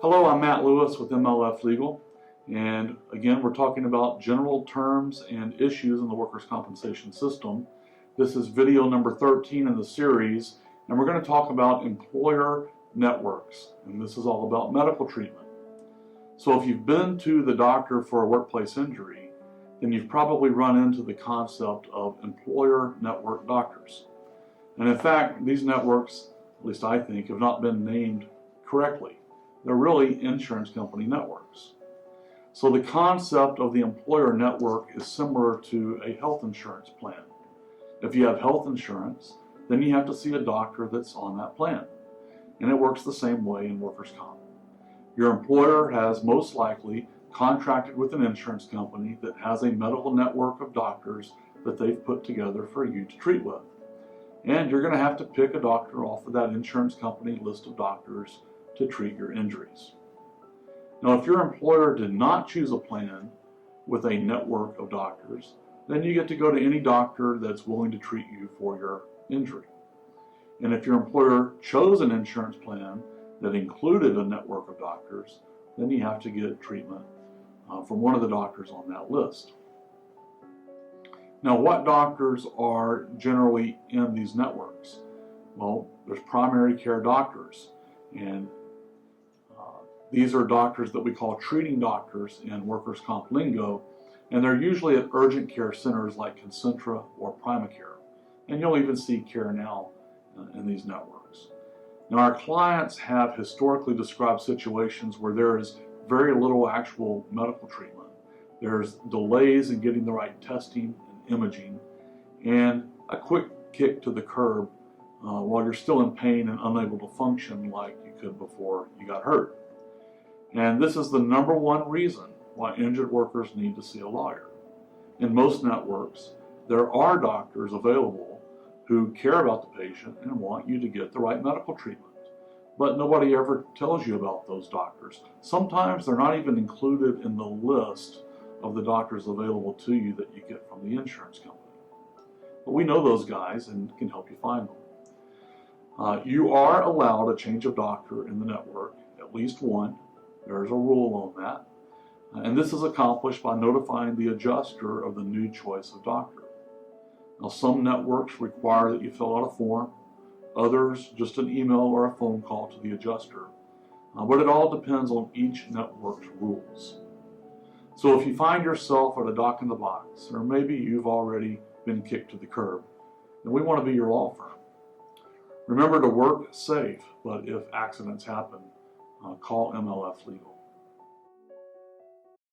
Hello, I'm Matt Lewis with MLF Legal, and again we're talking about general terms and issues in the workers' compensation system. This is video number 13 in the series, and we're going to talk about employer networks, and this is all about medical treatment. So if you've been to the doctor for a workplace injury, then you've probably run into the concept of employer network doctors. And in fact, these networks, at least I think, have not been named correctly. They're really insurance company networks. So the concept of the employer network is similar to a health insurance plan. If you have health insurance, then you have to see a doctor that's on that plan. And it works the same way in workers' comp. Your employer has most likely contracted with an insurance company that has a medical network of doctors that they've put together for you to treat with. And you're going to have to pick a doctor off of that insurance company list of doctors to treat your injuries. Now, if your employer did not choose a plan with a network of doctors, then you get to go to any doctor that's willing to treat you for your injury. And if your employer chose an insurance plan that included a network of doctors, then you have to get treatment from one of the doctors on that list. Now, what doctors are generally in these networks? Well, there's primary care doctors, and these are doctors that we call treating doctors in workers' comp lingo, and they're usually at urgent care centers like Concentra or Primacare. And you'll even see CareNow in these networks. Now, our clients have historically described situations where there is very little actual medical treatment. There's delays in getting the right testing and imaging, and a quick kick to the curb while you're still in pain and unable to function like you could before you got hurt. And this is the number one reason why injured workers need to see a lawyer. In most networks, there are doctors available who care about the patient and want you to get the right medical treatment. But nobody ever tells you about those doctors. Sometimes they're not even included in the list of the doctors available to you that you get from the insurance company. But we know those guys and can help you find them. You are allowed a change of doctor in the network, at least one. There's a rule on that. And this is accomplished by notifying the adjuster of the new choice of doctor. Now, some networks require that you fill out a form, others just an email or a phone call to the adjuster. But it all depends on each network's rules. So if you find yourself at a dock in the box, or maybe you've already been kicked to the curb, then we want to be your law firm. Remember to work safe, but if accidents happen, call MLF Legal.